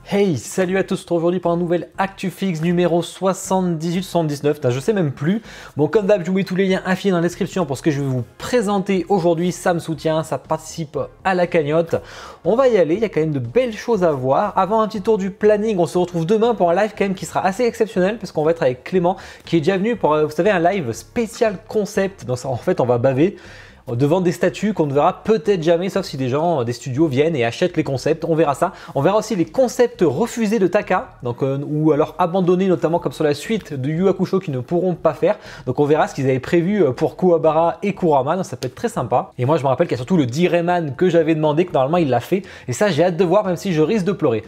Hey, salut à tous, on se retrouve aujourd'hui pour un nouvel ActuFix numéro 78-79, je sais même plus. Bon, comme d'hab, je vous mets tous les liens affinés dans la description pour ce que je vais vous présenter aujourd'hui. Ça me soutient, ça participe à la cagnotte. On va y aller, il y a quand même de belles choses à voir. Avant un petit tour du planning, on se retrouve demain pour un live quand même qui sera assez exceptionnel parce qu'on va être avec Clément qui est déjà venu pour, vous savez, un live spécial concept. Donc en fait, on va baver devant des statues qu'on ne verra peut-être jamais, sauf si des gens, des studios viennent et achètent les concepts. On verra ça. On verra aussi les concepts refusés de Taka, donc, ou alors abandonnés, notamment comme sur la suite de Yu Hakusho qui ne pourront pas faire. Donc on verra ce qu'ils avaient prévu pour Kuwabara et Kurama, donc ça peut être très sympa. Et moi je me rappelle qu'il y a surtout le D-Rayman que j'avais demandé, que normalement il l'a fait. Et ça j'ai hâte de voir, même si je risque de pleurer.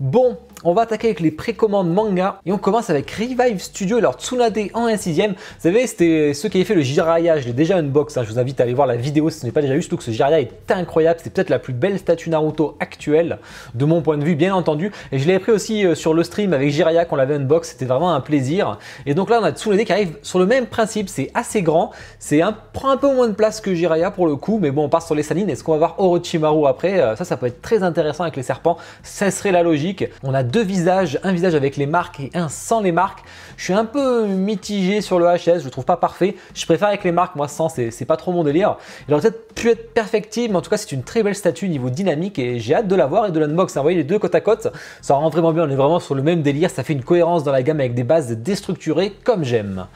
Bon, on va attaquer avec les précommandes manga et on commence avec Revive Studio et leur Tsunade en 1/6. Vous savez, c'était ceux qui avaient fait le Jiraiya, je l'ai déjà unbox, je vous invite à aller voir la vidéo si ce n'est pas déjà vu, surtout que ce Jiraiya est incroyable, c'est peut-être la plus belle statue Naruto actuelle, de mon point de vue bien entendu. Et je l'avais pris aussi sur le stream avec Jiraiya qu'on l'avait unbox, c'était vraiment un plaisir. Et donc là on a Tsunade qui arrive sur le même principe, c'est assez grand, prend un peu moins de place que Jiraiya pour le coup, mais bon on part sur les salines. Est-ce qu'on va voir Orochimaru après? Ça peut être très intéressant avec les serpents, ça serait la logique. On a deux visages, un visage avec les marques et un sans les marques. Je suis un peu mitigé sur le HS, je le trouve pas parfait. Je préfère avec les marques, moi sans, c'est pas trop mon délire. Il aurait peut-être pu être perfectible, mais en tout cas c'est une très belle statue niveau dynamique et j'ai hâte de la voir et de l'unbox. Vous voyez les deux côte à côte, ça rend vraiment bien, on est vraiment sur le même délire, ça fait une cohérence dans la gamme avec des bases déstructurées comme j'aime.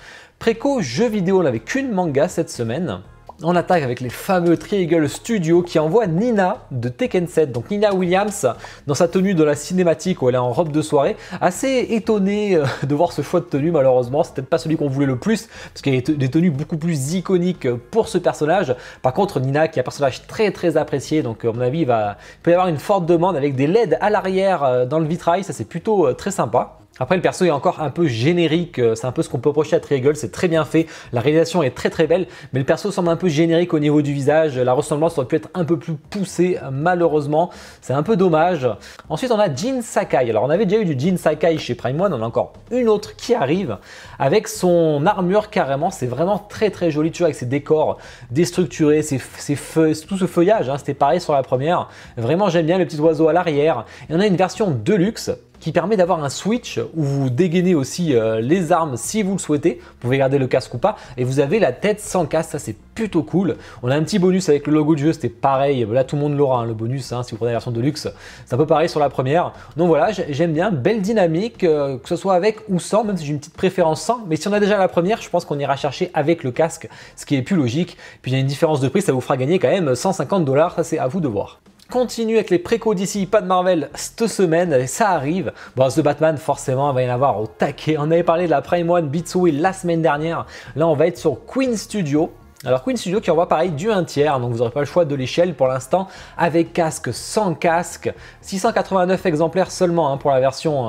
Préco jeux vidéo, on n'avait qu'une manga cette semaine. On attaque avec les fameux Triangle Studio qui envoient Nina de Tekken 7, donc Nina Williams dans sa tenue de la cinématique où elle est en robe de soirée. Assez étonné de voir ce choix de tenue, malheureusement, c'est peut-être pas celui qu'on voulait le plus parce qu'il y a des tenues beaucoup plus iconiques pour ce personnage. Par contre, Nina qui est un personnage très apprécié, donc à mon avis il peut y avoir une forte demande avec des LED à l'arrière dans le vitrail, ça c'est plutôt très sympa. Après le perso est encore un peu générique, c'est un peu ce qu'on peut reprocher à Triangle, c'est très bien fait, la réalisation est très belle, mais le perso semble un peu générique au niveau du visage, la ressemblance aurait pu être un peu plus poussée malheureusement, c'est un peu dommage. Ensuite on a Jin Sakai, alors on avait déjà eu du Jin Sakai chez Prime One, on a encore une autre qui arrive avec son armure carrément, c'est vraiment très joli, tu vois, avec ses décors déstructurés, tout ce feuillage, c'était pareil sur la première, vraiment j'aime bien le petit oiseau à l'arrière, et on a une version deluxe qui permet d'avoir un switch où vous dégainez aussi les armes si vous le souhaitez. Vous pouvez garder le casque ou pas. Et vous avez la tête sans casque, ça c'est plutôt cool. On a un petit bonus avec le logo du jeu, c'était pareil. Là tout le monde l'aura, le bonus, si vous prenez la version de luxe. C'est un peu pareil sur la première. Donc voilà, j'aime bien, belle dynamique, que ce soit avec ou sans, même si j'ai une petite préférence sans. Mais si on a déjà la première, je pense qu'on ira chercher avec le casque, ce qui est plus logique. Puis il y a une différence de prix, ça vous fera gagner quand même 150 $, ça c'est à vous de voir. Continue avec les précos d'ici, pas de Marvel cette semaine, ça arrive. Bon, The Batman, forcément, il va y en avoir au taquet. On avait parlé de la Prime One Bitsui la semaine dernière. Là, on va être sur Queen Studio. Alors Queen Studio qui envoie pareil du 1/3, donc vous n'aurez pas le choix de l'échelle pour l'instant, avec casque, sans casque, 689 exemplaires seulement pour la version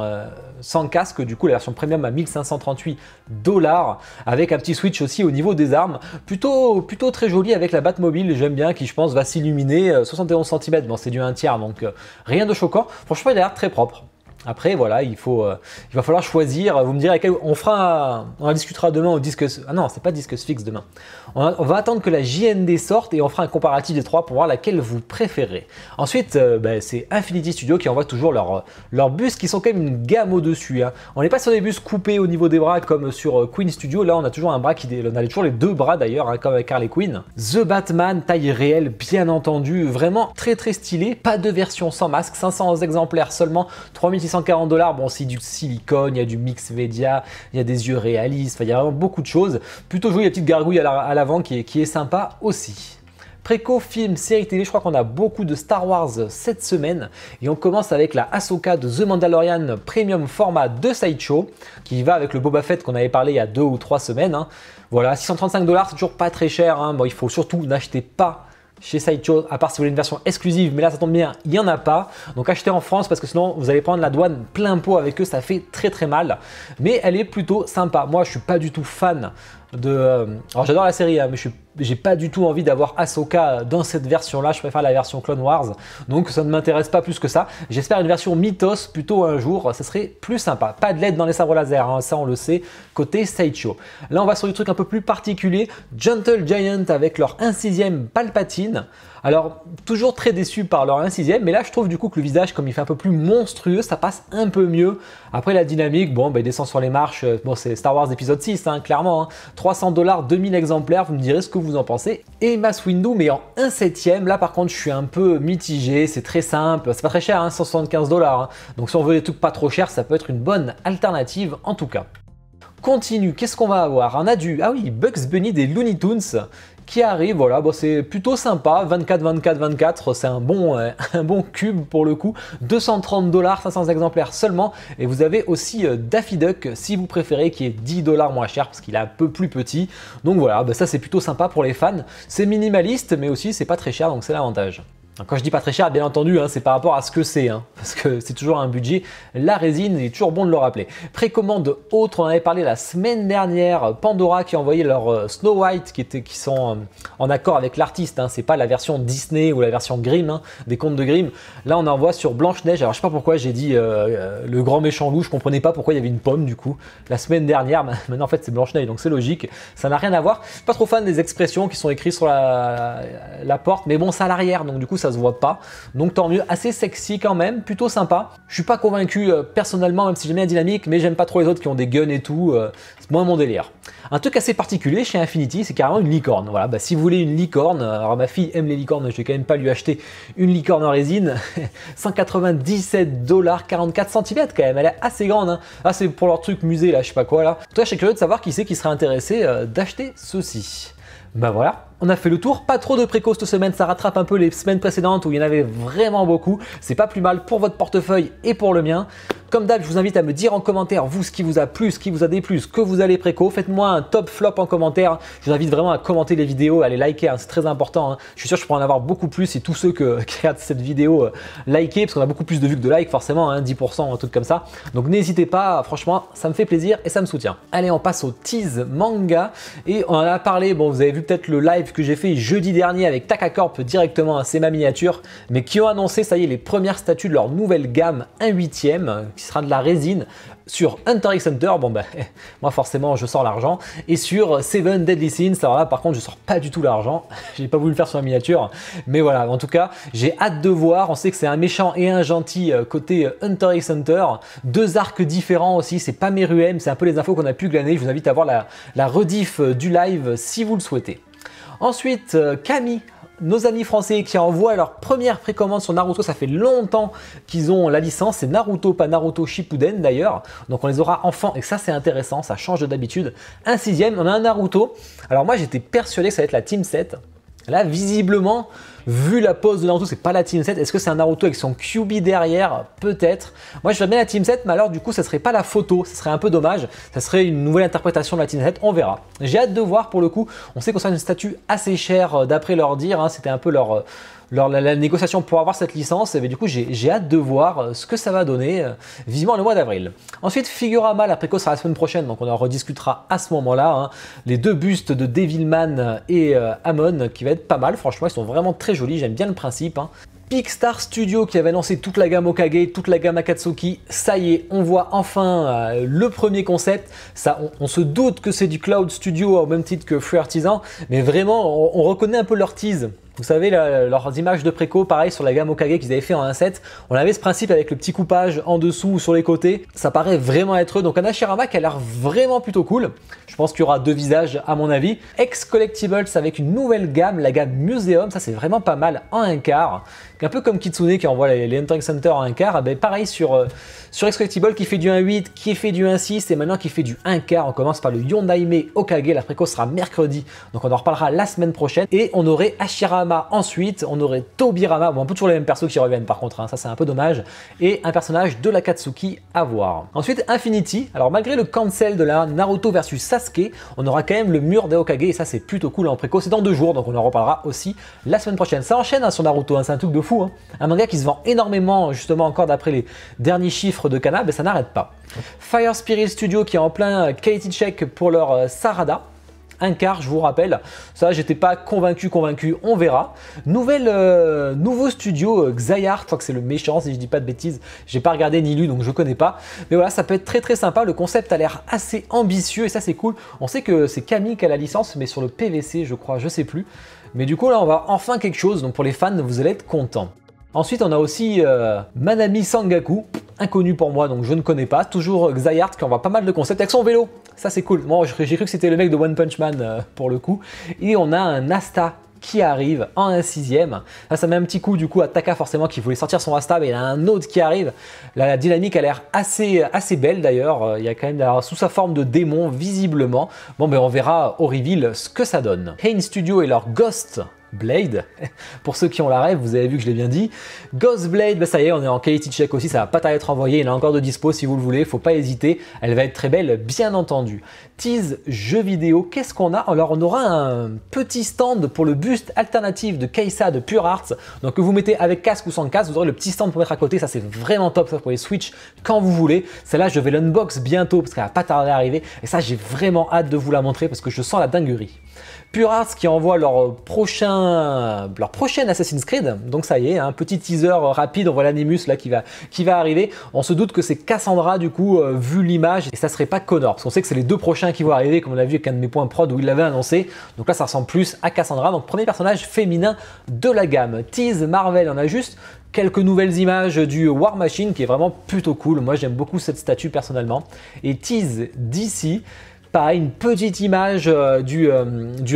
sans casque, du coup la version premium à 1538 $, avec un petit switch aussi au niveau des armes, plutôt très joli avec la Batmobile, j'aime bien, qui je pense va s'illuminer, 71 cm, bon c'est du 1/3, donc rien de choquant, franchement il a l'air très propre. Après voilà, il va falloir choisir, vous me direz on en discutera demain au Discus, ah non c'est pas Discus Fix demain, on va attendre que la JND sorte et on fera un comparatif des trois pour voir laquelle vous préférez. Ensuite c'est Infinity Studio qui envoie toujours leurs bus qui sont quand même une gamme au dessus, on n'est pas sur des bus coupés au niveau des bras comme sur Queen Studio, là on a toujours un bras on a toujours les deux bras d'ailleurs comme avec Harley Quinn. The Batman taille réelle bien entendu, vraiment très stylé, pas de version sans masque, 500 exemplaires seulement, 3640 $, bon c'est du silicone, il y a du mix média, il y a des yeux réalistes, il y a vraiment beaucoup de choses. Plutôt joli, la petite gargouille à l'avant qui est sympa aussi. Préco, film, série télé, je crois qu'on a beaucoup de Star Wars cette semaine et on commence avec la Ahsoka de The Mandalorian Premium format de Sideshow qui va avec le Boba Fett qu'on avait parlé il y a 2 ou 3 semaines. Voilà, 635 $, c'est toujours pas très cher, bon il faut surtout n'acheter pas chez Sideshow, à part si vous voulez une version exclusive, mais là ça tombe bien, il n'y en a pas. Donc achetez en France parce que sinon vous allez prendre la douane plein pot avec eux, ça fait très mal. Mais elle est plutôt sympa. Moi je suis pas du tout fan alors j'adore la série, mais j'ai pas du tout envie d'avoir Ahsoka dans cette version-là. Je préfère la version Clone Wars, donc ça ne m'intéresse pas plus que ça. J'espère une version Mythos plutôt un jour, ça serait plus sympa. Pas de LED dans les sabres laser, ça on le sait, côté Sideshow. Là on va sur du truc un peu plus particulier, Gentle Giant avec leur 1/6 Palpatine. Alors, toujours très déçu par leur 1/6, mais là je trouve du coup que le visage, comme il fait un peu plus monstrueux, ça passe un peu mieux. Après la dynamique, bon, il descend sur les marches, bon c'est Star Wars épisode 6, hein, clairement, hein. $300, 2000 exemplaires, vous me direz ce que vous en pensez. Et Mace Windu, mais en 1/7, là par contre je suis un peu mitigé, c'est très simple, c'est pas très cher, hein, $175, hein. Donc si on veut des trucs pas trop chers, ça peut être une bonne alternative en tout cas. Continue, qu'est-ce qu'on va avoir? On a ah oui, Bugs Bunny des Looney Tunes qui arrive, voilà, bon, c'est plutôt sympa, 24, 24, 24, c'est un bon cube pour le coup, $230, 500 exemplaires seulement, et vous avez aussi Daffy Duck, si vous préférez, qui est $10 moins cher, parce qu'il est un peu plus petit, donc voilà, ça c'est plutôt sympa pour les fans, c'est minimaliste, mais aussi c'est pas très cher, donc c'est l'avantage. Quand je dis pas très cher, bien entendu, hein, c'est par rapport à ce que c'est, hein, parce que c'est toujours un budget. La résine, il est toujours bon de le rappeler. Précommande autre, on en avait parlé la semaine dernière, Pandora qui a envoyé leur Snow White qui sont en accord avec l'artiste, hein, c'est pas la version Disney ou la version Grimm, hein, des contes de Grimm. Là on envoie sur Blanche-Neige, alors je sais pas pourquoi j'ai dit le grand méchant loup, je comprenais pas pourquoi il y avait une pomme du coup. La semaine dernière, maintenant en fait c'est Blanche-Neige, donc c'est logique, ça n'a rien à voir. Je suis pas trop fan des expressions qui sont écrites sur la porte, mais bon c'est à l'arrière, donc du coup ça se voit pas, donc tant mieux, assez sexy quand même, plutôt sympa. Je suis pas convaincu personnellement, même si j'aime bien la dynamique, mais j'aime pas trop les autres qui ont des guns et tout, c'est moins mon délire. Un truc assez particulier chez Infinity, c'est carrément une licorne. Voilà, si vous voulez une licorne, alors ma fille aime les licornes, je vais quand même pas lui acheter une licorne en résine. $197, 44 cm quand même, elle est assez grande, hein. Ah, c'est pour leur truc musée là, je sais pas quoi là. En tout cas, je suis curieux de savoir qui c'est qui serait intéressé d'acheter ceci. Bah voilà, on a fait le tour, pas trop de préco cette semaine, ça rattrape un peu les semaines précédentes où il y en avait vraiment beaucoup, c'est pas plus mal pour votre portefeuille et pour le mien. Comme d'hab, je vous invite à me dire en commentaire, vous, ce qui vous a plu, ce qui vous a déplu, ce que vous allez préco. Faites-moi un top flop en commentaire. Je vous invite vraiment à commenter les vidéos, à les liker, hein, c'est très important, hein. Je suis sûr que je pourrais en avoir beaucoup plus et tous ceux qui regardent cette vidéo liker, parce qu'on a beaucoup plus de vues que de likes forcément, hein, 10%, un truc comme ça. Donc n'hésitez pas, franchement, ça me fait plaisir et ça me soutient. Allez, on passe au tease manga et on en a parlé, bon, vous avez vu peut-être le live que j'ai fait jeudi dernier avec Takacorp directement, hein, c'est ma miniature, mais qui ont annoncé, ça y est, les premières statues de leur nouvelle gamme 1/8, qui sera de la résine sur Hunter x Hunter, bon moi forcément je sors l'argent, et sur Seven Deadly Sins, alors là par contre je sors pas du tout l'argent, j'ai pas voulu le faire sur la miniature, mais voilà, en tout cas j'ai hâte de voir. On sait que c'est un méchant et un gentil côté Hunter x Hunter, deux arcs différents aussi, c'est pas Meruem, c'est un peu les infos qu'on a pu glaner. Je vous invite à voir la rediff du live si vous le souhaitez. Ensuite, Camille, nos amis français qui envoient leur première précommande sur Naruto, ça fait longtemps qu'ils ont la licence, c'est Naruto, pas Naruto Shippuden d'ailleurs, donc on les aura enfants et ça c'est intéressant, ça change d'habitude. Un 6e, on a un Naruto, alors moi j'étais persuadé que ça va être la Team 7, là visiblement, vu la pose de Naruto, c'est pas la Team 7, est-ce que c'est un Naruto avec son QB derrière? Peut-être. Moi je ferais bien la Team 7, mais alors du coup ça serait pas la photo, ça serait un peu dommage, ça serait une nouvelle interprétation de la Team 7, on verra. J'ai hâte de voir pour le coup, on sait qu'on sera une statue assez chère d'après leur dire, hein, c'était un peu la négociation pour avoir cette licence, mais du coup j'ai hâte de voir ce que ça va donner, vivement le mois d'avril. Ensuite Figurama, la préco sera la semaine prochaine, donc on en rediscutera à ce moment-là, hein. Les deux bustes de Devilman et Amon qui va être pas mal, franchement ils sont vraiment très jolis, j'aime bien le principe, hein. Pixstar Studio qui avait lancé toute la gamme Hokage, toute la gamme Akatsuki, ça y est, on voit enfin le premier concept. Ça, on se doute que c'est du Cloud Studio au même titre que Free Artisan, mais vraiment on reconnaît un peu leur tease. Vous savez, leurs images de préco, pareil sur la gamme Hokage qu'ils avaient fait en 1.7, on avait ce principe avec le petit coupage en dessous ou sur les côtés, ça paraît vraiment être eux. Donc un Hashirama qui a l'air vraiment plutôt cool. Je pense qu'il y aura deux visages à mon avis. Ex Collectibles avec une nouvelle gamme, la gamme Museum, ça c'est vraiment pas mal en un quart. Un peu comme Kitsune qui envoie les Hunter x Hunter en un quart, ben pareil sur Ex Collectibles qui fait du 1.8, qui fait du 1.6 et maintenant qui fait du 1 quart. On commence par le Yondaime Hokage, la préco sera mercredi, donc on en reparlera la semaine prochaine. Et on aurait Hashirama ensuite, on aurait Tobirama, bon un peu toujours les mêmes persos qui reviennent par contre, hein, ça c'est un peu dommage, et un personnage de l'Akatsuki à voir. Ensuite Infinity, alors malgré le cancel de la Naruto versus Sasuke, on aura quand même le mur des Hokage et ça c'est plutôt cool en préco, c'est dans 2 jours, donc on en reparlera aussi la semaine prochaine. Ça enchaîne hein, sur Naruto, hein, c'est un truc de fou. Hein. Un manga qui se vend énormément, justement encore d'après les derniers chiffres de Kana, mais ça n'arrête pas. Fire Spirit Studio qui est en plein quality check pour leur Sarada. un quart, je vous rappelle. Ça, j'étais pas convaincu, on verra. Nouveau studio Xayart, je crois que c'est le méchant si je dis pas de bêtises. J'ai pas regardé ni lu donc je connais pas. Mais voilà, ça peut être très sympa. Le concept a l'air assez ambitieux et ça c'est cool. On sait que c'est Camille qui a la licence, mais sur le PVC, je crois, je sais plus. Mais du coup là, on va enfin quelque chose. Donc pour les fans, vous allez être contents. Ensuite, on a aussi Manami Sangaku, inconnu pour moi, donc je ne connais pas. Toujours Xayart qui envoie pas mal de concepts avec son vélo. Ça, c'est cool. Moi, j'ai cru que c'était le mec de One Punch Man pour le coup. Et on a un Asta qui arrive en 1/6. Là, ça met un petit coup du coup à Taka forcément qui voulait sortir son Asta, mais il y a un autre qui arrive. La dynamique a l'air assez belle d'ailleurs. Il y a quand même sous sa forme de démon visiblement. Bon, ben on verra au reveal ce que ça donne. Hain Studio et leur Ghost Blade, pour ceux qui ont la rêve, vous avez vu que je l'ai bien dit. Ghost Blade, bah ça y est, on est en quality check aussi, ça va pas tarder à être envoyé, il est encore de dispo si vous le voulez, faut pas hésiter, elle va être très belle, bien entendu. Tease jeux vidéo, qu'est-ce qu'on a? Alors on aura un petit stand pour le buste alternatif de Keisa de Pure Arts, donc que vous mettez avec casque ou sans casque, vous aurez le petit stand pour mettre à côté, ça c'est vraiment top, ça vous pouvez switch quand vous voulez. Celle-là je vais l'unbox bientôt parce qu'elle va pas tarder à arriver, et ça j'ai vraiment hâte de vous la montrer parce que je sens la dinguerie. Pure Arts qui envoie leur prochain Assassin's Creed, donc ça y est, un petit teaser rapide, on voit l'Animus là qui va arriver. On se doute que c'est Cassandra du coup, vu l'image, et ça serait pas Connor, parce qu'on sait que c'est les deux prochains qui vont arriver, comme on l'a vu avec un de mes points prod où il l'avait annoncé. Donc là ça ressemble plus à Cassandra, donc premier personnage féminin de la gamme. Tease Marvel, on a juste quelques nouvelles images du War Machine qui est vraiment plutôt cool, moi j'aime beaucoup cette statue personnellement. Et Tease DC, pareil, une petite image du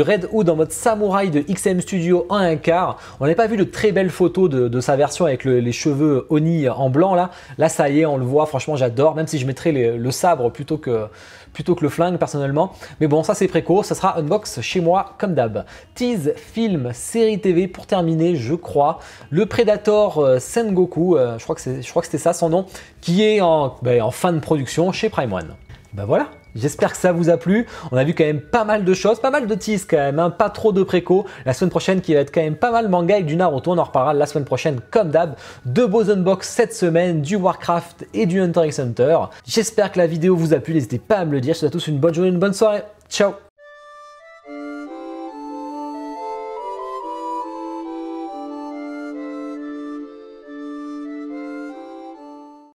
Red Hood en mode samouraï de XM Studio en 1/4. On n'a pas vu de très belles photos de sa version avec les cheveux Oni en blanc là. Là ça y est, on le voit, franchement j'adore, même si je mettrais le sabre plutôt que le flingue personnellement. Mais bon, ça c'est préco, ça sera unbox chez moi comme d'hab. Tease film série TV pour terminer, je crois. Le Predator Sengoku, je crois que c'était ça son nom, qui est en fin de production chez Prime One. Ben voilà. J'espère que ça vous a plu. On a vu quand même pas mal de choses, pas mal de tease quand même, hein, pas trop de préco. La semaine prochaine qui va être quand même pas mal manga avec du Naruto, on en reparlera la semaine prochaine comme d'hab. Deux beaux unbox cette semaine, du Warcraft et du Hunter x Hunter. J'espère que la vidéo vous a plu, n'hésitez pas à me le dire. Je vous souhaite à tous une bonne journée, une bonne soirée. Ciao!